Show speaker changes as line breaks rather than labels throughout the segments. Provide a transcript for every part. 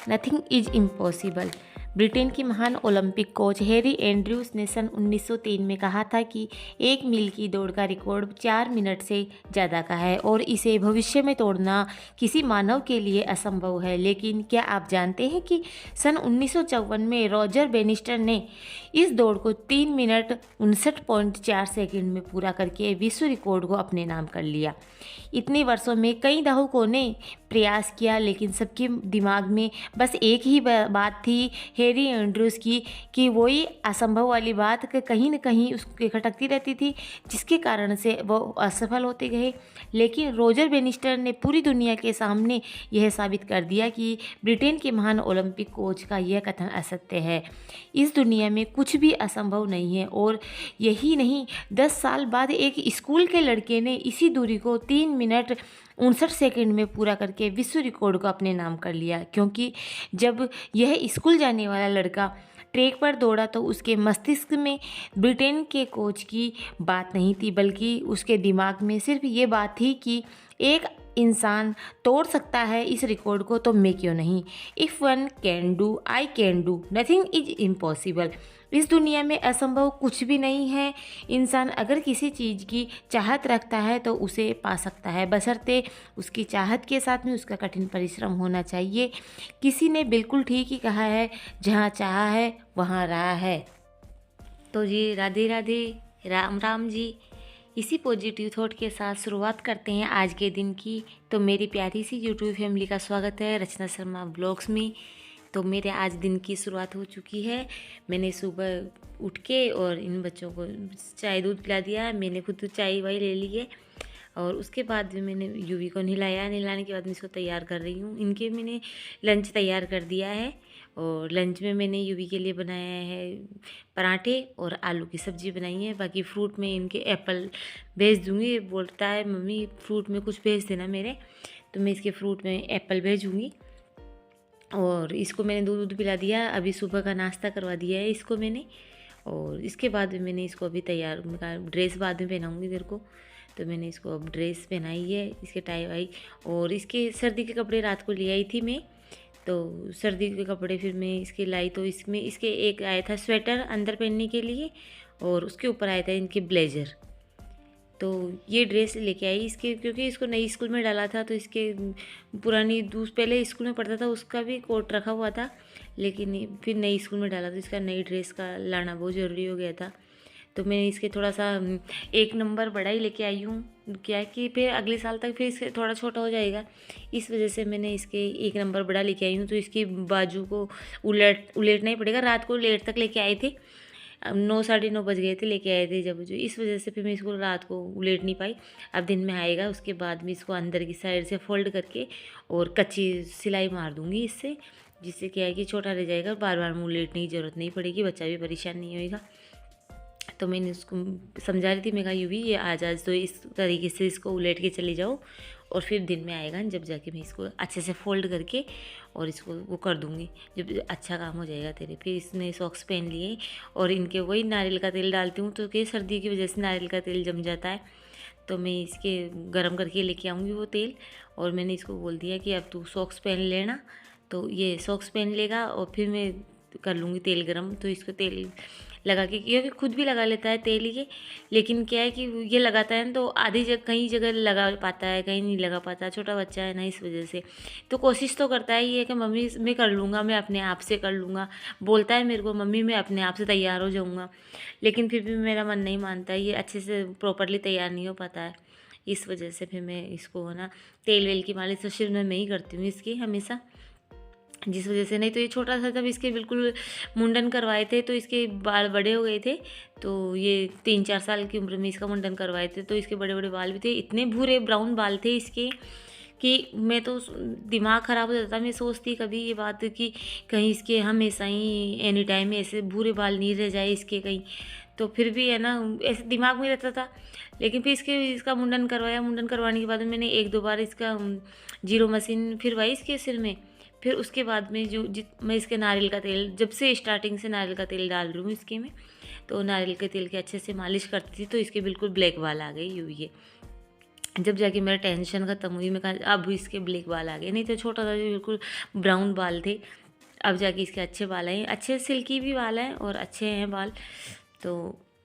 Nothing is impossible. Britain की महान Olympic coach Harry Andrews ने सन 1903 में कहा था कि 1 मील की दौड़ का रिकॉर्ड 4 मिनट से ज़्यादा का है और इसे भविष्य में तोड़ना किसी मानव के लिए असंभव है। लेकिन क्या आप जानते हैं कि सन 1954 में रॉजर बेनिस्टर ने इस दौड़ को 3 मिनट 59.4 सेकंड में पूरा करके विश्व रिकॉर्ड को अपने नाम कर लिया। इतने वर्षों में कई दहाकों ने प्रयास किया, लेकिन सबके दिमाग में बस एक ही बात थी हैरी एंड्रयूज की, कि वही असंभव वाली बात कि कहीं न कहीं उसके खटकती रहती थी, जिसके कारण से वो असफल होते गए। लेकिन रॉजर बेनिस्टर ने पूरी दुनिया के सामने यह साबित कर दिया कि ब्रिटेन के महान ओलंपिक कोच का यह कथन असत्य है। इस दुनिया में कुछ भी असंभव नहीं है। और यही नहीं, 10 साल बाद एक स्कूल के लड़के ने इसी दूरी को 3 मिनट 59 सेकंड में पूरा करके विश्व रिकॉर्ड को अपने नाम कर लिया। क्योंकि जब यह स्कूल जाने वाला लड़का ट्रैक पर दौड़ा तो उसके मस्तिष्क में ब्रिटेन के कोच की बात नहीं थी, बल्कि उसके दिमाग में सिर्फ ये बात थी कि एक इंसान तोड़ सकता है इस रिकॉर्ड को, तो मैं क्यों नहीं। If one can do I can do, nothing is impossible. इस दुनिया में असंभव कुछ भी नहीं है। इंसान अगर किसी चीज़ की चाहत रखता है तो उसे पा सकता है, बशर्ते उसकी चाहत के साथ में उसका कठिन परिश्रम होना चाहिए। किसी ने बिल्कुल ठीक ही कहा है, जहाँ चाहा है वहाँ रहा है। तो जी राधे राधे, राम राम जी। इसी पॉजिटिव थॉट के साथ शुरुआत करते हैं आज के दिन की। तो मेरी प्यारी सी यूट्यूब फैमिली का स्वागत है रचना शर्मा ब्लॉग्स में। तो मेरे आज दिन की शुरुआत हो चुकी है। मैंने सुबह उठ के और इन बच्चों को चाय दूध पिला दिया। मैंने खुद चाय वाई ले ली है और उसके बाद मैंने यूवी को नहलाया। नहलाने के बाद मैं इसको तैयार कर रही हूँ। इनके मैंने लंच तैयार कर दिया है और लंच में मैंने यूवी के लिए बनाया है पराठे और आलू की सब्ज़ी बनाई है। बाकी फ्रूट में इनके एप्पल भेज दूँगी। बोलता है मम्मी फ्रूट में कुछ भेज देना मेरे, तो मैं इसके फ्रूट में एप्पल भेजूँगी। और इसको मैंने दूध पिला दिया। अभी सुबह का नाश्ता करवा दिया है इसको मैंने। और इसके बाद में मैंने इसको अभी तैयार, ड्रेस बाद में पहनाऊँगी तेरे को, तो मैंने इसको अब ड्रेस पहनाई है, इसके टाई वाई। और इसके सर्दी के कपड़े रात को ले आई थी मैं, तो सर्दी के कपड़े फिर मैं इसके लाई। तो इसमें इसके एक आया था स्वेटर अंदर पहनने के लिए और उसके ऊपर आया था इनके ब्लेज़र। तो ये ड्रेस लेके आई इसके, क्योंकि इसको नई स्कूल में डाला था तो इसके पुरानी पहले स्कूल में पढ़ता था उसका भी कोट रखा हुआ था, लेकिन फिर नई स्कूल में डाला तो इसका नई ड्रेस का लाना बहुत ज़रूरी हो गया था। तो मैंने इसके थोड़ा सा 1 नंबर बड़ा ही लेके आई हूँ। क्या है कि फिर अगले साल तक फिर इसके थोड़ा छोटा हो जाएगा, इस वजह से मैंने इसके 1 नंबर बड़ा लेके आई हूँ। तो इसकी बाजू को उलेटना ही पड़ेगा। रात को लेट तक लेके आए थे, 9 साढ़े 9 बज गए थे लेके आए थे जब, जो इस वजह से फिर मैं इसको रात को उलेट नहीं पाई। अब दिन में आएगा उसके बाद में इसको अंदर की साइड से फोल्ड करके और कच्ची सिलाई मार दूँगी इससे, जिससे क्या है कि छोटा रह जाएगा, बार बार में उलेटने की ज़रूरत नहीं पड़ेगी, बच्चा भी परेशान नहीं होएगा। तो मैंने उसको समझा रही थी, मैं कहा यूवी ये आज तो इस तरीके से इसको उलेट के चली जाओ और फिर दिन में आएगा जब जाके मैं इसको अच्छे से फोल्ड करके और इसको वो कर दूँगी, जब अच्छा काम हो जाएगा तेरे। फिर इसने सॉक्स पहन लिए और इनके वही नारियल का तेल डालती हूँ, तो कि सर्दी की वजह से नारियल का तेल जम जाता है, तो मैं इसके गर्म करके लेके आऊँगी वो तेल। और मैंने इसको बोल दिया कि अब तू सॉक्स पहन लेना, तो ये सॉक्स पहन लेगा और फिर मैं कर लूँगी तेल गरम। तो इसको तेल लगा के, क्योंकि खुद भी लगा लेता है तेल ये, लेकिन क्या है कि ये लगाता है ना तो आधी जगह कहीं जगह लगा पाता है, कहीं नहीं लगा पाता, छोटा बच्चा है ना, इस वजह से। तो कोशिश तो करता है ये कि मम्मी मैं कर लूँगा, मैं अपने आप से कर लूँगा, बोलता है मेरे को मम्मी मैं अपने आप से तैयार हो जाऊँगा, लेकिन फिर भी मेरा मन नहीं मानता है, ये अच्छे से प्रॉपरली तैयार नहीं हो पाता है। इस वजह से फिर मैं इसको है ना तेल वेल की मालिश तो सिर में मैं ही करती हूँ इसकी हमेशा, जिस वजह से। नहीं तो ये छोटा सा जब इसके बिल्कुल मुंडन करवाए थे तो इसके बाल बड़े हो गए थे, तो ये 3-4 साल की उम्र में इसका मुंडन करवाए थे, तो इसके बड़े बड़े बाल भी थे, इतने भूरे ब्राउन बाल थे इसके कि मैं तो दिमाग ख़राब हो जाता। मैं सोचती कभी ये बात कि कहीं इसके हमेशा ही एनी टाइम ऐसे भूरे बाल नहीं रह जाए इसके कहीं, तो फिर भी है ना ऐसे दिमाग में रहता था। लेकिन फिर इसका मुंडन करवाया। मुंडन करवाने के बाद मैंने 1-2 बार इसका जीरो मशीन फिरवाई इसके सिर में। फिर उसके बाद में मैं इसके नारियल का तेल, जब से स्टार्टिंग से नारियल का तेल डाल रही हूँ इसके में, तो नारियल के तेल के अच्छे से मालिश करती थी तो इसके बिल्कुल ब्लैक बाल आ गए यूँ ये। जब जाके मेरा टेंशन ख़त्म हुई, मैं कहा अब इसके ब्लैक बाल आ गए, नहीं तो छोटा था बिल्कुल ब्राउन बाल थे, अब जाके इसके अच्छे बाल आए, अच्छे सिल्की भी बाल हैं और अच्छे हैं बाल। तो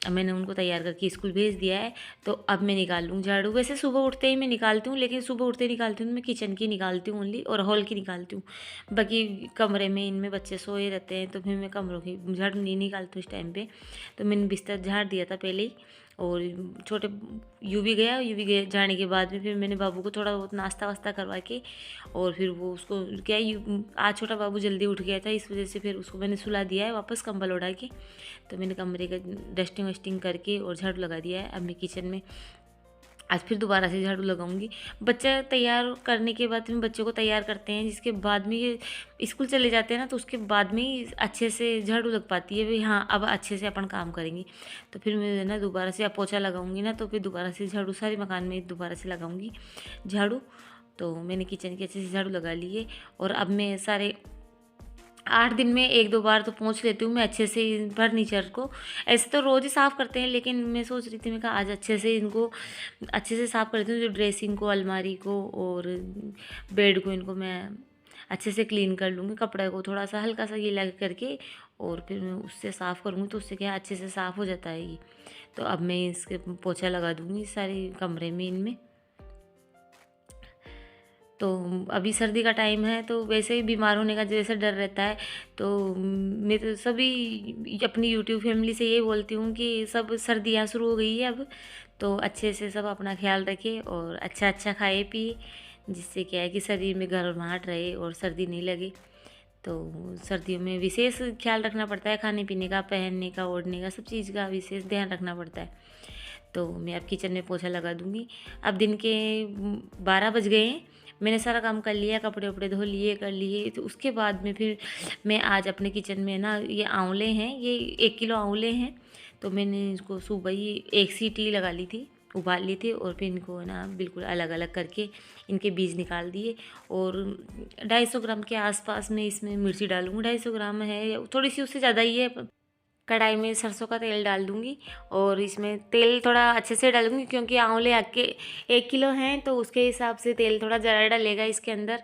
अब मैंने उनको तैयार करके स्कूल भेज दिया है। तो अब मैं निकाल लूँ झाड़ू। वैसे सुबह उठते ही मैं निकालती हूँ, लेकिन सुबह उठते ही निकालती हूँ मैं किचन की निकालती हूँ ओनली, और हॉल की निकालती हूँ। बाकी कमरे में इनमें बच्चे सोए रहते हैं, तो फिर मैं कमरों की झाड़ू नहीं निकालती हूँ इस टाइम पे। तो मैंने बिस्तर झाड़ दिया था पहले ही, और छोटे यूवी गया जाने के बाद में फिर मैंने बाबू को थोड़ा बहुत नाश्ता वास्ता करवा के, और फिर वो उसको क्या आज छोटा बाबू जल्दी उठ गया था, इस वजह से फिर उसको मैंने सुला दिया है वापस कंबल उड़ा के। तो मैंने कमरे का डस्टिंग वस्टिंग करके और झाड़ू लगा दिया है। अब मैं किचन में आज फिर दोबारा से झाड़ू लगाऊंगी। बच्चा तैयार करने के बाद में बच्चों को तैयार करते हैं, जिसके बाद में ये स्कूल चले जाते हैं ना, तो उसके बाद में ही अच्छे से झाड़ू लग पाती है भाई, हाँ अब अच्छे से अपन काम करेंगे। तो फिर मैं ना दोबारा से अब पोछा लगाऊंगी ना, तो फिर दोबारा से झाड़ू सारे मकान में दोबारा से लगाऊंगी झाड़ू। तो मैंने किचन की अच्छे से झाड़ू लगा ली है, और अब मैं सारे 8 दिन में 1-2 बार तो पोंछ लेती हूँ मैं अच्छे से फर्नीचर को। ऐसे तो रोज़ ही साफ़ करते हैं, लेकिन मैं सोच रही थी मैं कहा आज अच्छे से इनको अच्छे से साफ़ कर लेती हूँ, जो ड्रेसिंग को, अलमारी को और बेड को, इनको मैं अच्छे से क्लीन कर लूँगी। कपड़े को थोड़ा सा हल्का सा गीला करके और फिर मैं उससे साफ़ करूँगी, तो उससे क्या अच्छे से साफ़ हो जाता है ये। तो अब मैं इसके पोछा लगा दूँगी सारे कमरे में इनमें। तो अभी सर्दी का टाइम है, तो वैसे ही बीमार होने का जैसे डर रहता है। तो मैं तो सभी अपनी यूट्यूब फैमिली से ये बोलती हूँ कि सब सर्दियाँ शुरू हो गई है अब, तो अच्छे से सब अपना ख्याल रखें और अच्छा अच्छा खाए पिए, जिससे क्या है कि शरीर में गर्माहट रहे और सर्दी नहीं लगे। तो सर्दियों में विशेष ख्याल रखना पड़ता है, खाने पीने का, पहनने का, ओढ़ने का, सब चीज़ का विशेष ध्यान रखना पड़ता है। तो मैं अब किचन में पोछा लगा दूँगी। अब दिन के 12 बज गए हैं, मैंने सारा काम कर लिया, कपड़े वपड़े धो लिए, कर लिए। तो उसके बाद में फिर मैं आज अपने किचन में ना, ये आंवले हैं, ये 1 किलो आंवले हैं, तो मैंने इसको सुबह ही 1 सीटी लगा ली थी, उबाल ली थी, और फिर इनको ना बिल्कुल अलग अलग करके इनके बीज निकाल दिए। और 250 ग्राम के आसपास में इसमें मिर्ची डालूँगी, 250 ग्राम है, थोड़ी सी उससे ज़्यादा ही है। कढ़ाई में सरसों का तेल डाल दूँगी, और इसमें तेल थोड़ा अच्छे से डालूँगी, क्योंकि आंवले आके 1 किलो हैं, तो उसके हिसाब से तेल थोड़ा ज़्यादा डलेगा इसके अंदर।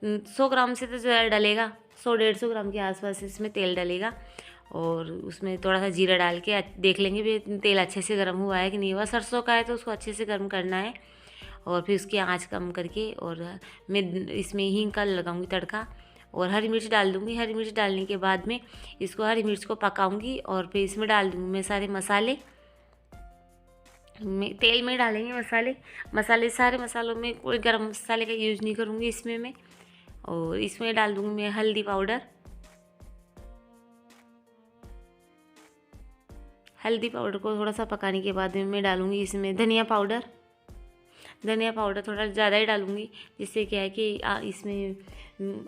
100 ग्राम से तो ज़्यादा डलेगा, 100-150 ग्राम के आसपास इसमें तेल डलेगा। और उसमें थोड़ा सा जीरा डाल के देख लेंगे भी तेल अच्छे से गर्म हुआ है कि नहीं हुआ। सरसों का है तो उसको अच्छे से गर्म करना है, और फिर उसकी आँच कम करके, और मैं इसमें हींग का लगाऊँगी तड़का, और हरी मिर्च डाल दूँगी। हरी मिर्च डालने के बाद में इसको, हरी मिर्च को पकाऊंगी, और फिर इसमें डाल दूँगी मैं सारे मसाले। में तेल में डालेंगे मसाले सारे मसालों में कोई गरम मसाले का यूज़ नहीं करूँगी इसमें मैं। और इसमें डाल दूँगी मैं हल्दी पाउडर। हल्दी पाउडर को थोड़ा सा पकाने के बाद में मैं डालूँगी इसमें धनिया पाउडर थोड़ा ज़्यादा ही डालूँगी, जिससे क्या है कि इसमें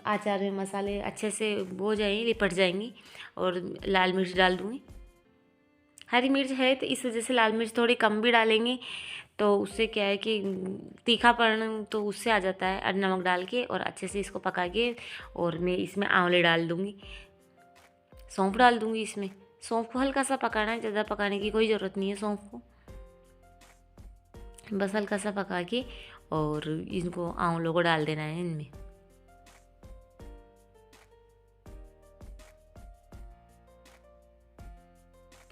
अचार में मसाले अच्छे से हो जाएंगे, लिपट जाएंगी। और लाल मिर्च डाल दूँगी। हरी मिर्च है तो इस वजह से लाल मिर्च थोड़ी कम भी डालेंगे, तो उससे क्या है कि तीखापन तो उससे आ जाता है। और नमक डाल के और अच्छे से इसको पका के, और मैं इसमें आंवले डाल दूँगी, सौंफ डाल दूँगी इसमें। सौंफ को हल्का सा पकाना है, ज़्यादा पकाने की कोई ज़रूरत नहीं है सौंफ को, बस हल्का सा पका के और इनको आंवलों को डाल देना है इनमें।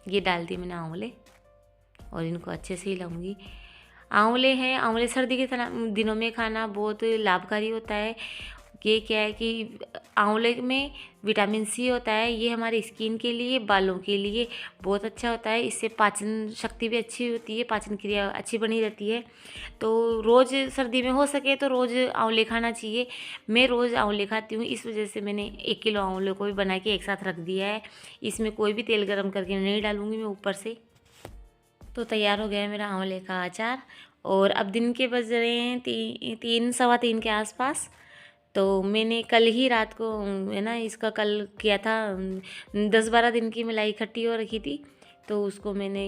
ये डाल दिए मैंने आंवले, और इनको अच्छे से हिलाऊंगी। आंवले हैं, आंवले सर्दी के दिनों में खाना बहुत लाभकारी होता है। ये क्या है कि आंवले में विटामिन सी होता है, ये हमारी स्किन के लिए, बालों के लिए बहुत अच्छा होता है। इससे पाचन शक्ति भी अच्छी होती है, पाचन क्रिया अच्छी बनी रहती है। तो रोज़ सर्दी में हो सके तो रोज़ आंवले खाना चाहिए। मैं रोज़ आंवले खाती हूँ, इस वजह से मैंने 1 किलो आंवले को भी बना के एक साथ रख दिया है। इसमें कोई भी तेल गरम करके नहीं डालूँगी मैं ऊपर से। तो तैयार हो गया है मेरा आंवले का अचार। और अब दिन के बज रहे हैं 3 सवा 3 के आसपास। तो मैंने कल ही रात को है ना, इसका कल किया था, 10-12 दिन की मलाई इकट्ठी हो रखी थी, तो उसको मैंने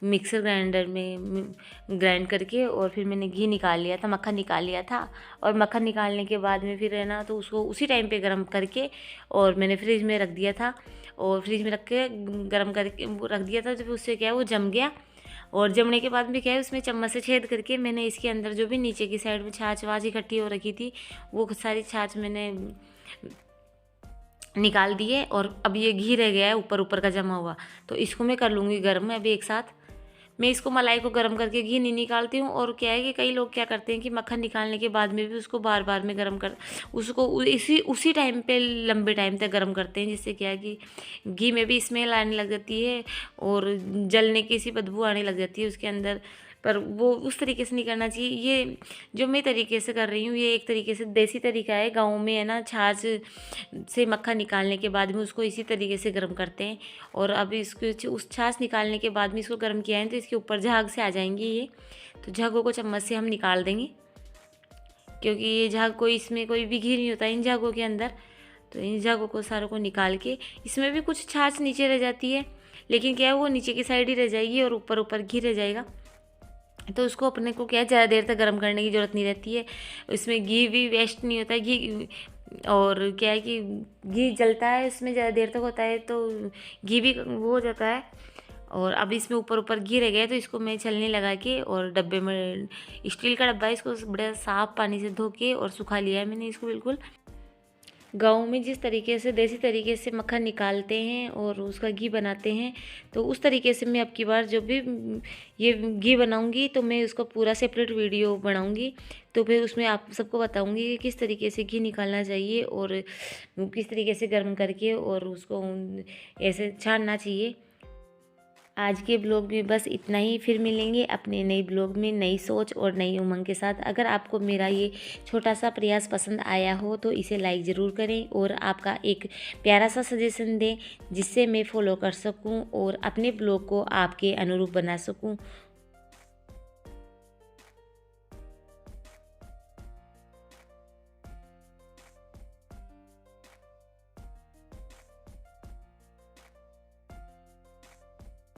मिक्सर ग्राइंडर में ग्राइंड करके, और फिर मैंने घी निकाल लिया था, मक्खन निकाल लिया था। और मक्खन निकालने के बाद में फिर है ना, तो उसको उसी टाइम पे गर्म करके और मैंने फ्रिज में रख दिया था, और फ्रिज में रख के गर्म करके रख दिया था। जब उससे क्या है वो जम गया, और जमने के बाद में क्या है, उसमें चम्मच से छेद करके मैंने इसके अंदर जो भी नीचे की साइड में छाछ वाछ इकट्ठी हो रखी थी वो सारी छाछ मैंने निकाल दिए। और अब ये घी रह गया है ऊपर ऊपर का जमा हुआ, तो इसको मैं कर लूँगी गर्म अभी एक साथ। मैं इसको मलाई को गर्म करके घी नहीं निकालती हूँ। और क्या है कि कई लोग क्या करते हैं कि मक्खन निकालने के बाद में भी उसको बार बार में गर्म कर उसको उसी टाइम पे लंबे टाइम तक गर्म करते हैं, जिससे क्या है कि घी में भी स्मेल आने लग जाती है और जलने की सी बदबू आने लग जाती है उसके अंदर। पर वो उस तरीके से नहीं करना चाहिए। ये जो मैं तरीके से कर रही हूँ ये एक तरीके से देसी तरीका है, गाँव में है ना, छाछ से मक्खन निकालने के बाद में उसको इसी तरीके से गर्म करते हैं। और अब इसको उस छाछ निकालने के बाद में इसको गर्म किया है तो इसके ऊपर झाग से आ जाएंगी ये, तो झागों को चम्मच से हम निकाल देंगे, क्योंकि ये झाग कोई इसमें कोई भी घी नहीं होता इन झागों के अंदर। तो इन झागों को सारों को निकाल के, इसमें भी कुछ छाछ नीचे रह जाती है, लेकिन क्या है वो नीचे की साइड ही रह जाएगी और ऊपर ऊपर घी रह जाएगा। तो उसको अपने को क्या है ज़्यादा देर तक गर्म करने की ज़रूरत नहीं रहती है, इसमें घी भी वेस्ट नहीं होता है घी। और क्या है कि घी जलता है इसमें ज़्यादा देर तक होता है तो घी भी वो हो जाता है। और अब इसमें ऊपर ऊपर घी रह गया तो इसको मैं छलनी लगा के और डब्बे में, स्टील का डब्बा है, इसको बड़े साफ पानी से धो के और सुखा लिया है मैंने इसको बिल्कुल। गाँव में जिस तरीके से देसी तरीके से मक्खन निकालते हैं और उसका घी बनाते हैं, तो उस तरीके से मैं अब की बार जब भी ये घी बनाऊंगी तो मैं उसका पूरा सेपरेट वीडियो बनाऊंगी। तो फिर उसमें आप सबको बताऊंगी कि किस तरीके से घी निकालना चाहिए और किस तरीके से गर्म करके और उसको ऐसे छानना चाहिए। आज के ब्लॉग में बस इतना ही, फिर मिलेंगे अपने नए ब्लॉग में नई सोच और नई उमंग के साथ। अगर आपको मेरा ये छोटा सा प्रयास पसंद आया हो तो इसे लाइक ज़रूर करें और आपका एक प्यारा सा सजेशन दें जिससे मैं फॉलो कर सकूं और अपने ब्लॉग को आपके अनुरूप बना सकूं।